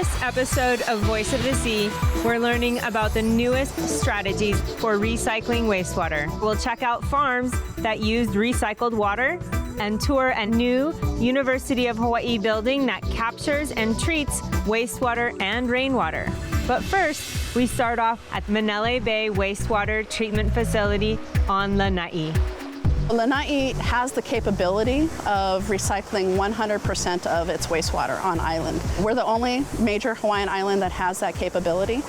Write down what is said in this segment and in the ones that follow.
this episode of Voice of the Sea, we're learning about the newest strategies for recycling wastewater. We'll check out farms that use recycled water and tour a new University of Hawaii building that captures and treats wastewater and rainwater. But first, we start off at Maʻanele Bay Wastewater Treatment Facility on Lānaʻi. Lānaʻi has the capability of recycling 100% of its wastewater on island. We're the only major Hawaiian island that has that capability.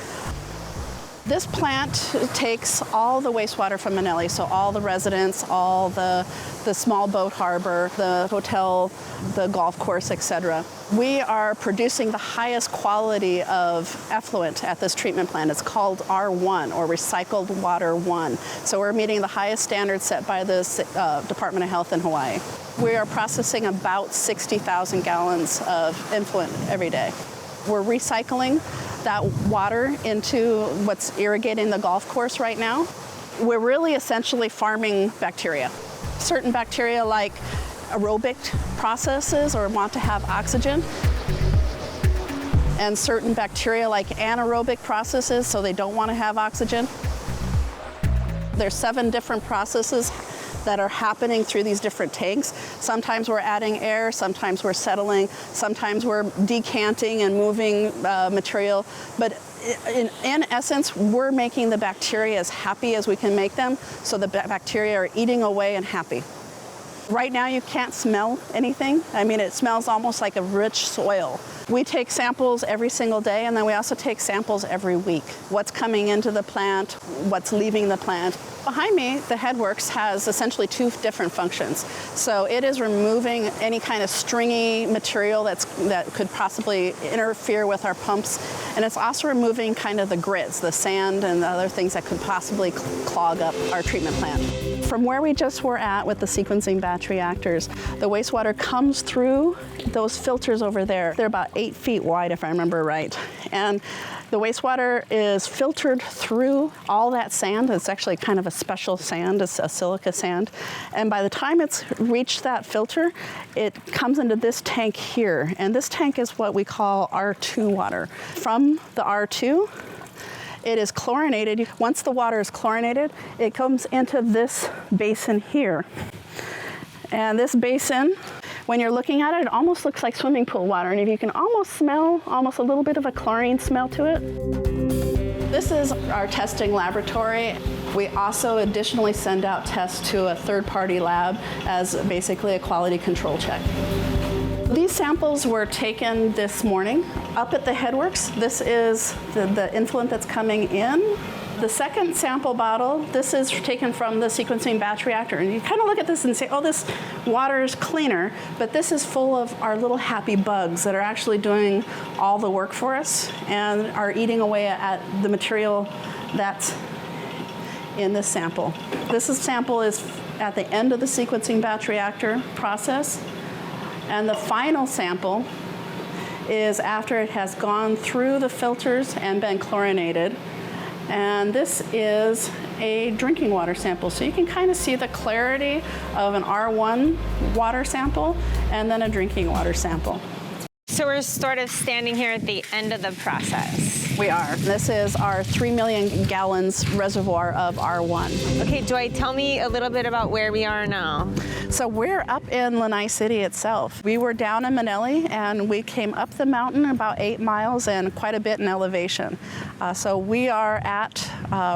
This plant takes all the wastewater from Maʻanele, so all the residents, all the small boat harbor, the hotel, the golf course, etc. We are producing the highest quality of effluent at this treatment plant. It's called R1, or Recycled Water 1. So we're meeting the highest standards set by the Department of Health in Hawaii. We are processing about 60,000 gallons of effluent every day. We're recycling that water into what's irrigating the golf course right now. We're really essentially farming bacteria. Certain bacteria like aerobic processes or want to have oxygen, and certain bacteria like anaerobic processes, so they don't want to have oxygen. There's 7 different processes that are happening through these different tanks. Sometimes we're adding air, sometimes we're settling, sometimes we're decanting and moving material. But in essence, we're making the bacteria as happy as we can make them, so the bacteria are eating away and happy. Right now you can't smell anything. I mean, it smells almost like a rich soil. We take samples every single day, and then we also take samples every week. What's coming into the plant, what's leaving the plant. Behind me, the headworks has essentially 2 different functions. So it is removing any kind of stringy material that could possibly interfere with our pumps. And it's also removing kind of the grits, the sand and the other things that could possibly clog up our treatment plant. From where we just were at with the sequencing batch reactors, the wastewater comes through those filters over there. They're about 8 feet wide, if I remember right. And the wastewater is filtered through all that sand. It's actually kind of a special sand. It's a silica sand. And by the time it's reached that filter, it comes into this tank here. And this tank is what we call R2 water. From the R2, it is chlorinated. Once the water is chlorinated, it comes into this basin here. And this basin, when you're looking at it, it almost looks like swimming pool water. And if you can almost smell almost a little bit of a chlorine smell to it. This is our testing laboratory. We also additionally send out tests to a third-party lab as basically a quality control check. These samples were taken this morning up at the headworks. This is the influent that's coming in. The second sample bottle, this is taken from the sequencing batch reactor. And you kind of look at this and say, oh, this water is cleaner, but this is full of our little happy bugs that are actually doing all the work for us and are eating away at the material that's in this sample. This sample is at the end of the sequencing batch reactor process. And the final sample is after it has gone through the filters and been chlorinated. And this is a drinking water sample. So you can kind of see the clarity of an R1 water sample and then a drinking water sample. So we're sort of standing here at the end of the process. We are. This is our 3 million gallons reservoir of R1. Okay, Joy, tell me a little bit about where we are now. So we're up in Lanai City itself. We were down in Maʻanele, and we came up the mountain about 8 miles and quite a bit in elevation. So we are at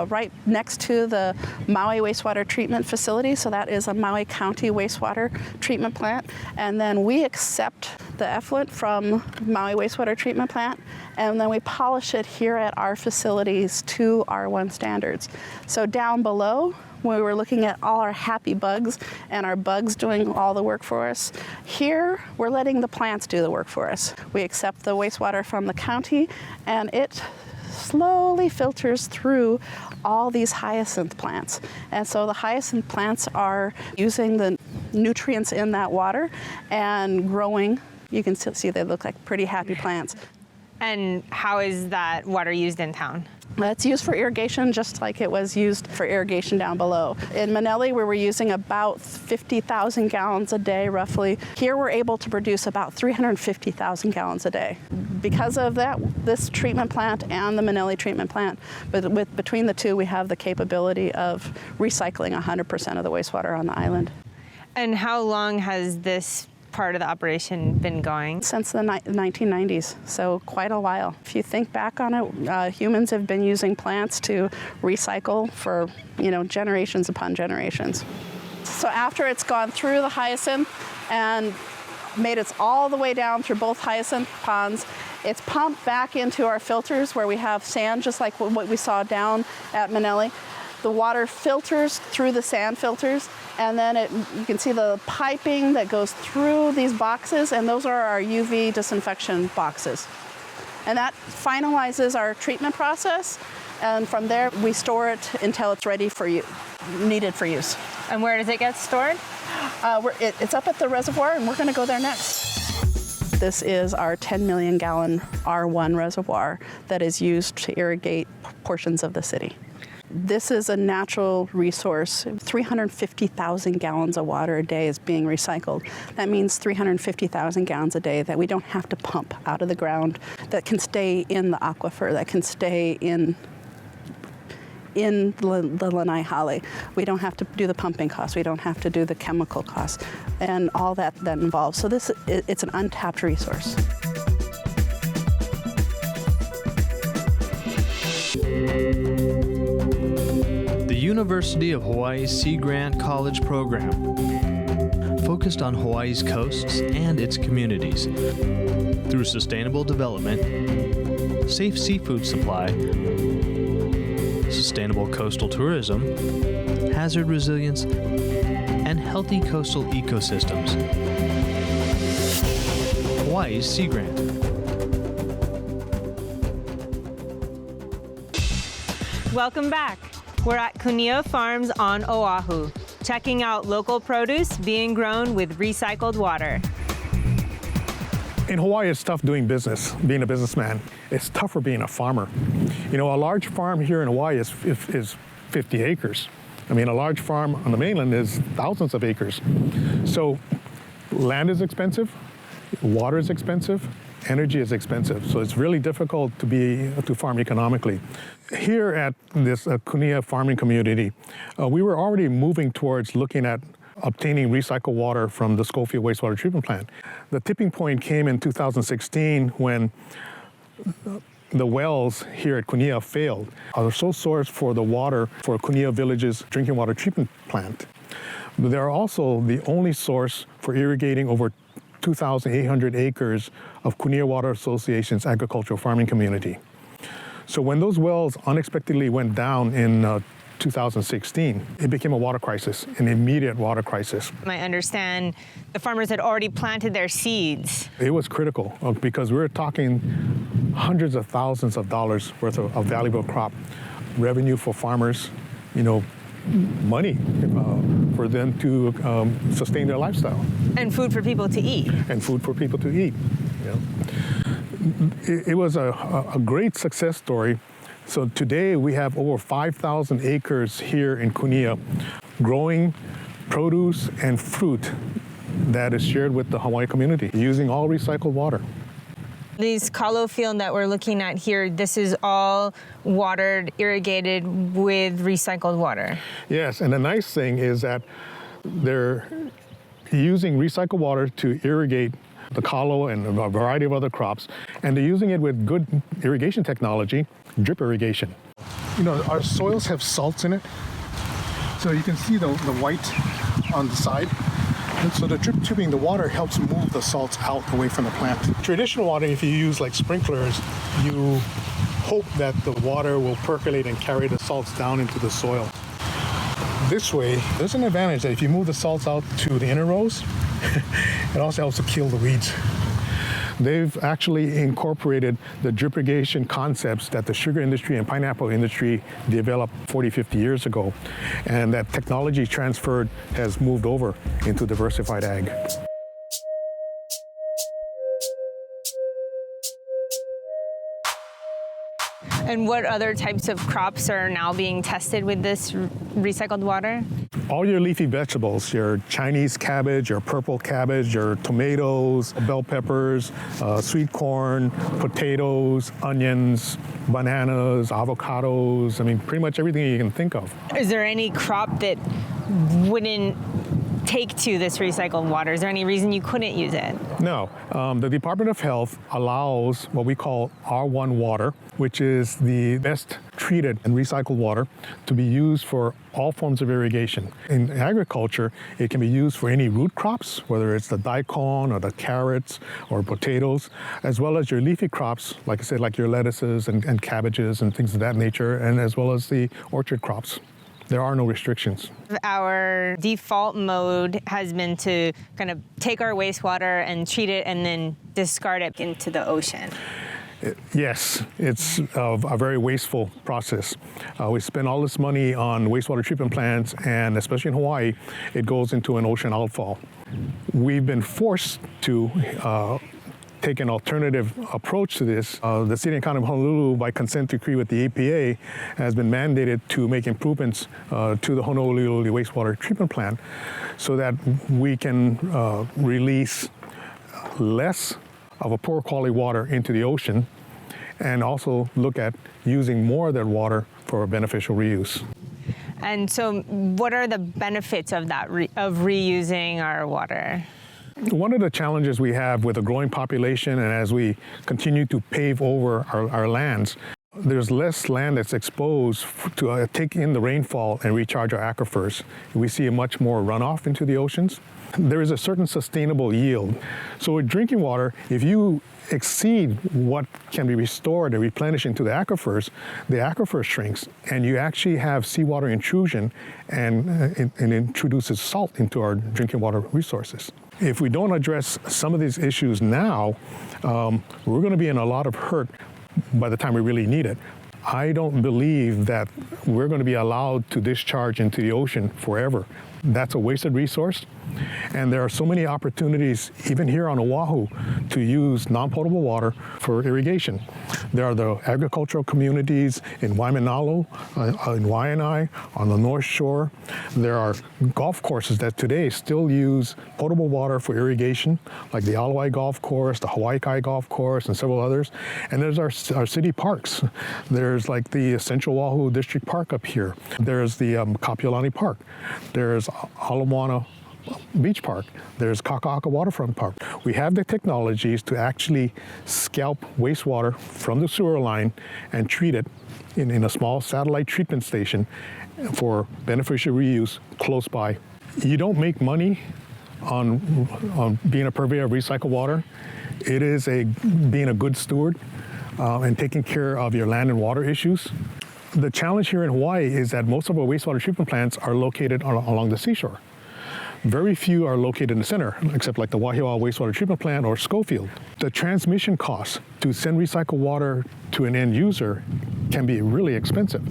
right next to the Maui Wastewater Treatment Facility. So that is a Maui County wastewater treatment plant. And then we accept the effluent from Maui Wastewater Treatment Plant, and then we polish it here at our facilities to R1 standards. So down below, we were looking at all our happy bugs and our bugs doing all the work for us. Here, we're letting the plants do the work for us. We accept the wastewater from the county, and it slowly filters through all these hyacinth plants. And so the hyacinth plants are using the nutrients in that water and growing. You can still see they look like pretty happy plants. And how is that water used in town? That's used for irrigation just like it was used for irrigation down below. In Mānele, we were using about 50,000 gallons a day, roughly. Here we're able to produce about 350,000 gallons a day. Because of that, this treatment plant and the Mānele treatment plant, but between the two, we have the capability of recycling 100% of the wastewater on the island. And how long has this part of the operation been going? Since the 1990s, so quite a while. If you think back on it, humans have been using plants to recycle for, generations upon generations. So after it's gone through the hyacinth and made it all the way down through both hyacinth ponds, it's pumped back into our filters where we have sand, just like what we saw down at Mānele. The water filters through the sand filters, and then you can see the piping that goes through these boxes, and those are our UV disinfection boxes. And that finalizes our treatment process, and from there we store it until it's ready for needed for use. And where does it get stored? It's up at the reservoir, and we're going to go there next. This is our 10 million gallon R1 reservoir that is used to irrigate portions of the city. This is a natural resource. 350,000 gallons of water a day is being recycled. That means 350,000 gallons a day that we don't have to pump out of the ground, that can stay in the aquifer, that can stay in the Lanai Hale. We don't have to do the pumping costs. We don't have to do the chemical costs and all that involves. So it's an untapped resource. The University of Hawaii's Sea Grant College program focused on Hawaii's coasts and its communities through sustainable development, safe seafood supply, sustainable coastal tourism, hazard resilience, and healthy coastal ecosystems. Hawaii's Sea Grant. Welcome back. We're at Kunia Farms on Oahu, checking out local produce being grown with recycled water. In Hawaii, it's tough doing business, being a businessman. It's tougher being a farmer. A large farm here in Hawaii is 50 acres. A large farm on the mainland is thousands of acres. So land is expensive, water is expensive, energy is expensive. So it's really difficult to farm economically. Here at this Kunia farming community, we were already moving towards looking at obtaining recycled water from the Schofield wastewater treatment plant. The tipping point came in 2016 when the wells here at Kunia failed. Our sole source for the water for Kunia Village's drinking water treatment plant. They are also the only source for irrigating over 2,800 acres of Kunia Water Association's agricultural farming community. So when those wells unexpectedly went down in 2016, it became a water crisis, an immediate water crisis. I understand the farmers had already planted their seeds. It was critical because we were talking hundreds of thousands of dollars worth of valuable crop, revenue for farmers, money for them to sustain their lifestyle. And food for people to eat. And food for people to eat. It was a great success story. So today we have over 5,000 acres here in Kunia growing produce and fruit that is shared with the Hawaii community using all recycled water. These kalo field that we're looking at here, this is all watered, irrigated with recycled water. Yes, and the nice thing is that they're using recycled water to irrigate the kalo and a variety of other crops, and they're using it with good irrigation technology, drip irrigation. Our soils have salts in it, so you can see the white on the side. And so the drip tubing, the water helps move the salts out away from the plant. Traditional water, if you use like sprinklers, you hope that the water will percolate and carry the salts down into the soil. This way, there's an advantage that if you move the salts out to the inner rows, it also helps to kill the weeds. They've actually incorporated the drip irrigation concepts that the sugar industry and pineapple industry developed 40, 50 years ago. And that technology transferred has moved over into diversified ag. And what other types of crops are now being tested with this recycled water? All your leafy vegetables, your Chinese cabbage, your purple cabbage, your tomatoes, bell peppers, sweet corn, potatoes, onions, bananas, avocados, I mean, pretty much everything you can think of. Is there any crop that wouldn't take to this recycled water? Is there any reason you couldn't use it? No. The Department of Health allows what we call R1 water, which is the best treated and recycled water to be used for all forms of irrigation. In agriculture, it can be used for any root crops, whether it's the daikon or the carrots or potatoes, as well as your leafy crops, like I said, like your lettuces and cabbages and things of that nature, and as well as the orchard crops. There are no restrictions. Our default mode has been to kind of take our wastewater and treat it and then discard it into the ocean. Yes, it's a very wasteful process. We spend all this money on wastewater treatment plants, and especially in Hawaii, it goes into an ocean outfall. We've been forced to take an alternative approach to this. The City and County of Honolulu, by consent decree with the EPA, has been mandated to make improvements to the Honolulu wastewater treatment plant so that we can release less of a poor quality water into the ocean, and also look at using more of that water for beneficial reuse. And so what are the benefits of that, of reusing our water? One of the challenges we have with a growing population, and as we continue to pave over our lands, there's less land that's exposed to take in the rainfall and recharge our aquifers. We see much more runoff into the oceans. There is a certain sustainable yield. So with drinking water, if you exceed what can be restored and replenished into the aquifer shrinks, and you actually have seawater intrusion, and it introduces salt into our drinking water resources. If we don't address some of these issues now, we're going to be in a lot of hurt by the time we really need it. I don't believe that we're going to be allowed to discharge into the ocean forever. That's a wasted resource. And there are so many opportunities, even here on Oahu, to use non-potable water for irrigation. There are the agricultural communities in Waimanalo, in Waianae, on the North Shore. There are golf courses that today still use potable water for irrigation, like the Alawai Golf Course, the Hawaii Golf Course, and several others. And there's our city parks. There's like the Central Oahu District Park up here. There's the Kapiolani Park. There's Ala Moana Beach Park. There's Kaka'aka Waterfront Park. We have the technologies to actually scalp wastewater from the sewer line and treat it in a small satellite treatment station for beneficial reuse close by. You don't make money on being a purveyor of recycled water. It is being a good steward and taking care of your land and water issues. The challenge here in Hawaii is that most of our wastewater treatment plants are located along the seashore. Very few are located in the center, except like the Wahiawa Wastewater Treatment Plant or Schofield. The transmission costs to send recycled water to an end user can be really expensive.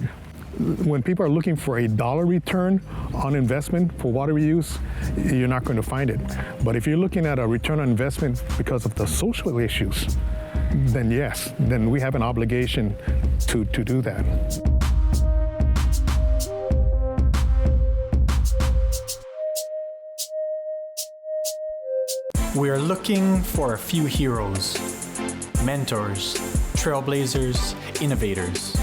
When people are looking for a dollar return on investment for water reuse, you're not going to find it. But if you're looking at a return on investment because of the social issues, then yes, then we have an obligation to do that. We are looking for a few heroes, mentors, trailblazers, innovators,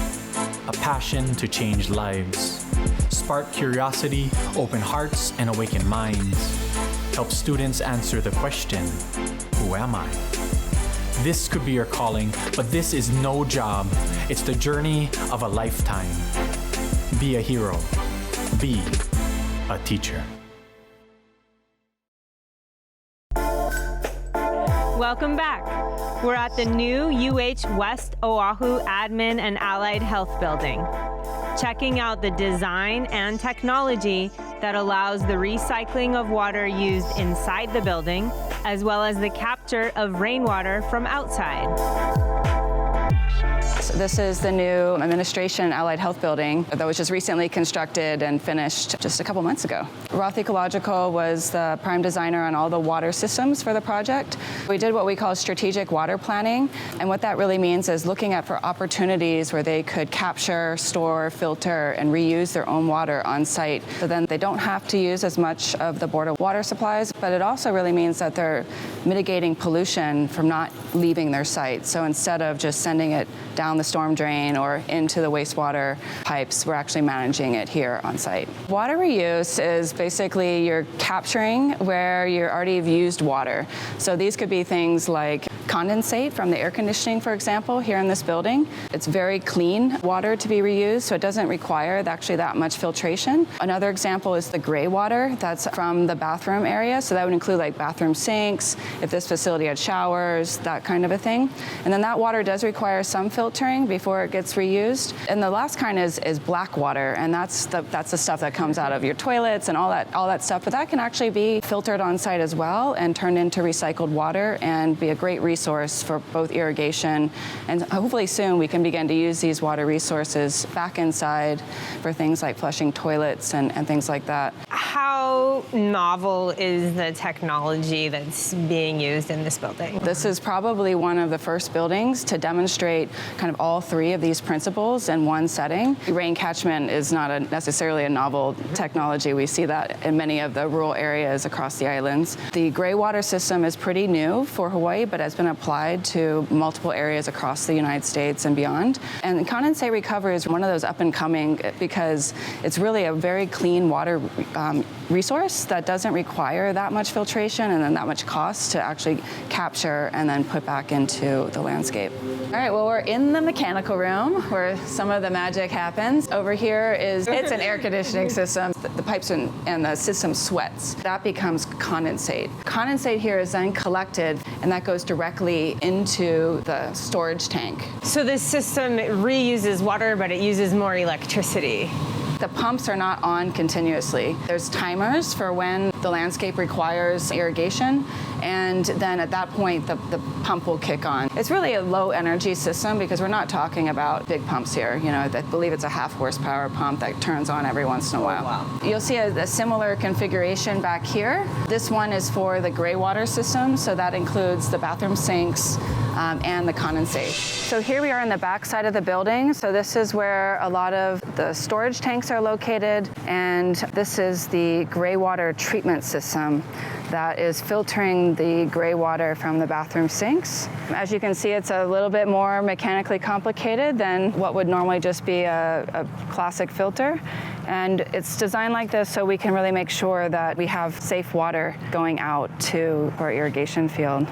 a passion to change lives, spark curiosity, open hearts, and awaken minds, help students answer the question, who am I? This could be your calling, but this is no job. It's the journey of a lifetime. Be a hero. Be a teacher. Welcome back. We're at the new UH West Oahu Admin and Allied Health Building, checking out the design and technology that allows the recycling of water used inside the building, as well as the capture of rainwater from outside. This is the new Administration Allied Health Building that was just recently constructed and finished just a couple months ago. Roth Ecological was the prime designer on all the water systems for the project. We did what we call strategic water planning, and what that really means is looking at for opportunities where they could capture, store, filter, and reuse their own water on site. So then they don't have to use as much of the border water supplies, but it also really means that they're mitigating pollution from not leaving their site. So instead of just sending it down the storm drain or into the wastewater pipes, we're actually managing it here on site. Water reuse is basically you're capturing where you already have used water. So these could be things like condensate from the air conditioning, for example, here in this building. It's very clean water to be reused, so it doesn't require actually that much filtration. Another example is the gray water that's from the bathroom area. So that would include like bathroom sinks, if this facility had showers, that kind of a thing. And then that water does require some filtering before it gets reused. And the last kind is black water, and that's the stuff that comes out of your toilets and all that stuff. But that can actually be filtered on site as well and turned into recycled water and be a great resource for both irrigation, and hopefully soon we can begin to use these water resources back inside for things like flushing toilets and things like that. How novel is the technology that's being used in this building? This is probably one of the first buildings to demonstrate kind of all three of these principles in one setting. Rain catchment is not necessarily a novel technology. We see that in many of the rural areas across the islands. The gray water system is pretty new for Hawaii, but has been applied to multiple areas across the United States and beyond. And condensate recovery is one of those up and coming because it's really a very clean water resource that doesn't require that much filtration and then that much cost to actually capture and then put back into the landscape. All right, well, we're in the mechanical room where some of the magic happens. Over here it's an air conditioning system. The pipes and the system sweats. That becomes condensate. Condensate here is then collected, and that goes directly into the storage tank. So this system reuses water, but it uses more electricity. The pumps are not on continuously. There's timers for when the landscape requires irrigation, and then at that point the pump will kick on. It's really a low energy system because we're not talking about big pumps here. You know, I believe it's a 1/2 horsepower pump that turns on every once in a while. Wow. You'll see a similar configuration back here. This one is for the gray water system, so that includes the bathroom sinks and the condensate. So here we are in the back side of the building. So this is where a lot of the storage tanks are located, and this is the gray water treatment system that is filtering the gray water from the bathroom sinks. As you can see, it's a little bit more mechanically complicated than what would normally just be a classic filter. And it's designed like this so we can really make sure that we have safe water going out to our irrigation field.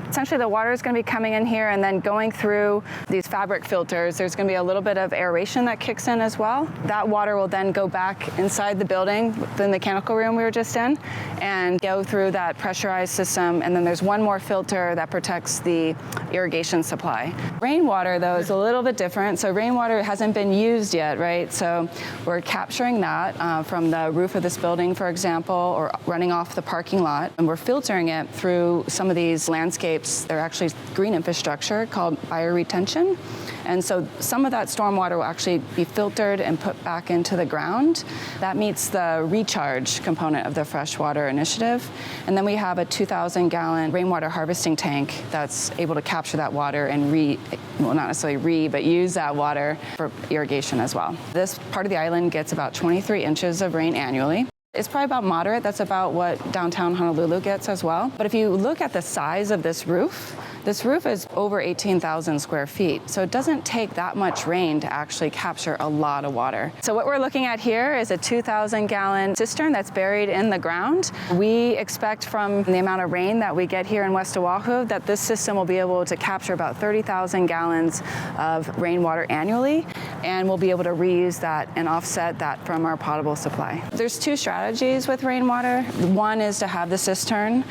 Essentially, the water is going to be coming in here and then going through these fabric filters. There's going to be a little bit of aeration that kicks in as well. That water will then go back inside the building, the mechanical room we were just in, and go through that pressurized system. And then there's one more filter that protects the irrigation supply. Rainwater, though, is a little bit different. So rainwater hasn't been used yet, right? So we're capturing that from the roof of this building, for example, or running off the parking lot. And we're filtering it through some of these landscapes. They're actually green infrastructure called bioretention. And so some of that stormwater will actually be filtered and put back into the ground. That meets the recharge component of the freshwater initiative. And then we have a 2,000-gallon rainwater harvesting tank that's able to capture that water and not necessarily but use that water for irrigation as well. This part of the island gets about 23 inches of rain annually. It's probably about moderate. That's about what downtown Honolulu gets as well. But if you look at the size of this roof is over 18,000 square feet. So it doesn't take that much rain to actually capture a lot of water. So what we're looking at here is a 2,000-gallon cistern that's buried in the ground. We expect from the amount of rain that we get here in West Oahu that this system will be able to capture about 30,000 gallons of rainwater annually. and we'll be able to reuse that and offset that from our potable supply. There's two strategies with rainwater. One is to have the cistern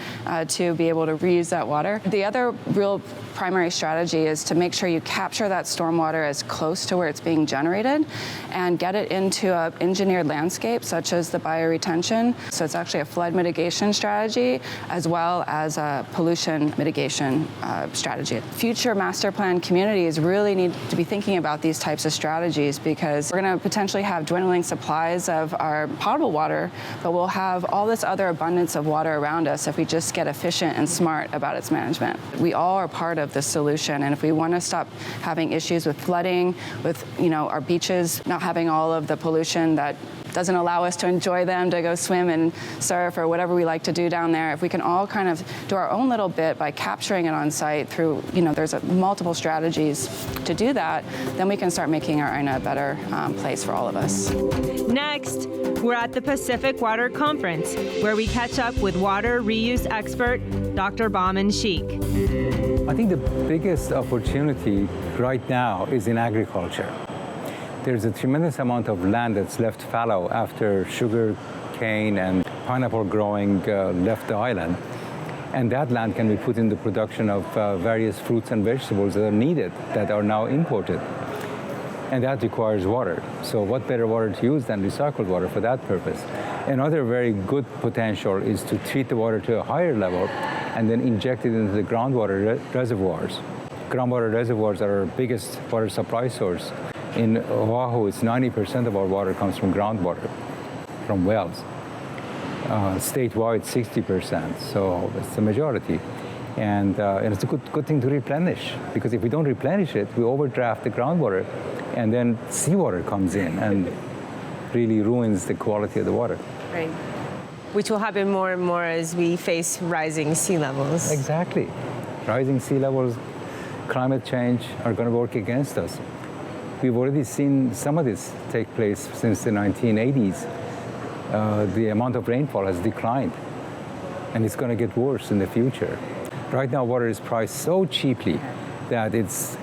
to be able to reuse that water. The other real primary strategy is to make sure you capture that stormwater as close to where it's being generated and get it into an engineered landscape such as the bioretention. So it's actually a flood mitigation strategy as well as a pollution mitigation strategy. Future master plan communities really need to be thinking about these types of strategies because we're going to potentially have dwindling supplies of our potable water, but we'll have all this other abundance of water around us if we just get efficient and smart about its management. We all are part of the solution, and if we want to stop having issues with flooding, with our beaches not having all of the pollution that doesn't allow us to enjoy them, to go swim and surf or whatever we like to do down there, if we can all kind of do our own little bit by capturing it on site through, there's multiple strategies to do that, then we can start making our aʻoaʻoina a better place for all of us. Next, we're at the Pacific Water Conference, where we catch up with water reuse expert Dr. Bauman Sheik. I think the biggest opportunity right now is in agriculture. There's a tremendous amount of land that's left fallow after sugar cane and pineapple growing left the island. And that land can be put in the production of various fruits and vegetables that are needed, that are now imported. And that requires water. So what better water to use than recycled water for that purpose? Another very good potential is to treat the water to a higher level and then inject it into the groundwater reservoirs. Groundwater reservoirs are our biggest water supply source. In Oahu, it's 90% of our water comes from groundwater, from wells. Statewide, 60%, so it's the majority. And it's a good thing to replenish, because if we don't replenish it, we overdraft the groundwater, and then seawater comes in and really ruins the quality of the water. Right. Which will happen more and more as we face rising sea levels. Exactly. Rising sea levels, climate change are going to work against us. We've already seen some of this take place since the 1980s. The amount of rainfall has declined, and it's going to get worse in the future. Right now, water is priced so cheaply that it's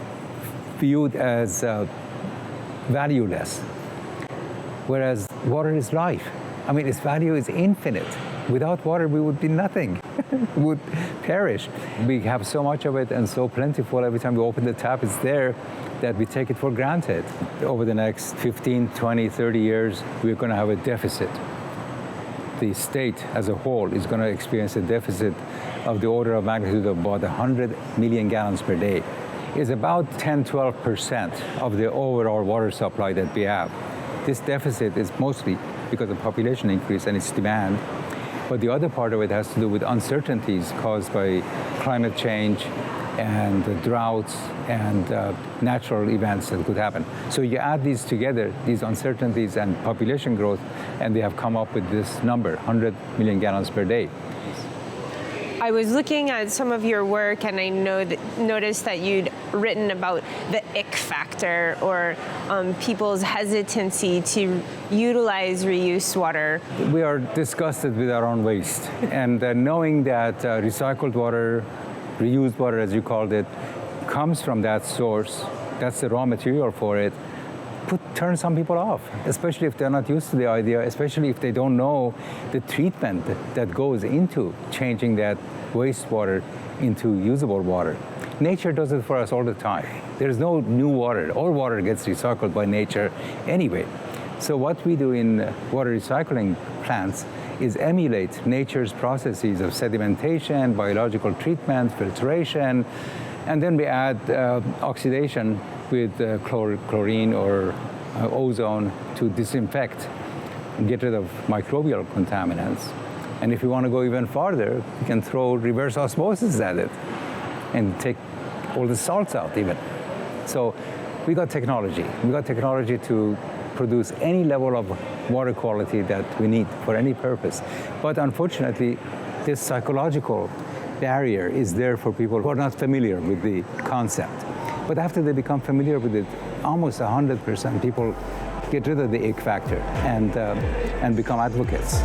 viewed as valueless, whereas water is life. I mean, its value is infinite. Without water, we would be nothing. We would perish. We have so much of it and so plentiful. Every time we open the tap, it's there, that we take it for granted. Over the next 15, 20, 30 years, we're going to have a deficit. The state as a whole is going to experience a deficit of the order of magnitude of about 100 million gallons per day. It's about 10-12% of the overall water supply that we have. This deficit is mostly because of population increase and its demand. But the other part of it has to do with uncertainties caused by climate change and droughts and natural events that could happen. So you add these together, these uncertainties and population growth, and they have come up with this number, 100 million gallons per day. I was looking at some of your work, and I noticed that you'd written about the ick factor, or people's hesitancy to utilize reuse water. We are disgusted with our own waste, and knowing that recycled water, reused water as you called it, comes from that source, that's the raw material for it, turn some people off, especially if they're not used to the idea, especially if they don't know the treatment that goes into changing that wastewater into usable water. Nature does it for us all the time. There's no new water. All water gets recycled by nature anyway. So what we do in water recycling plants is emulate nature's processes of sedimentation, biological treatment, filtration, and then we add oxidation with chlorine or ozone to disinfect and get rid of microbial contaminants. And if you want to go even farther, you can throw reverse osmosis at it and take all the salts out even. So we got technology. We got technology to produce any level of water quality that we need for any purpose. But unfortunately, this psychological barrier is there for people who are not familiar with the concept. But after they become familiar with it, almost 100% people get rid of the ick factor and become advocates.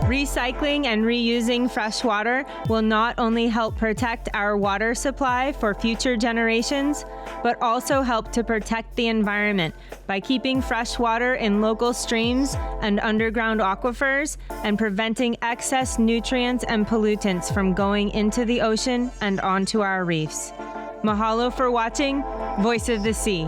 Recycling and reusing fresh water will not only help protect our water supply for future generations, but also help to protect the environment by keeping fresh water in local streams and underground aquifers and preventing excess nutrients and pollutants from going into the ocean and onto our reefs. Mahalo for watching Voice of the Sea.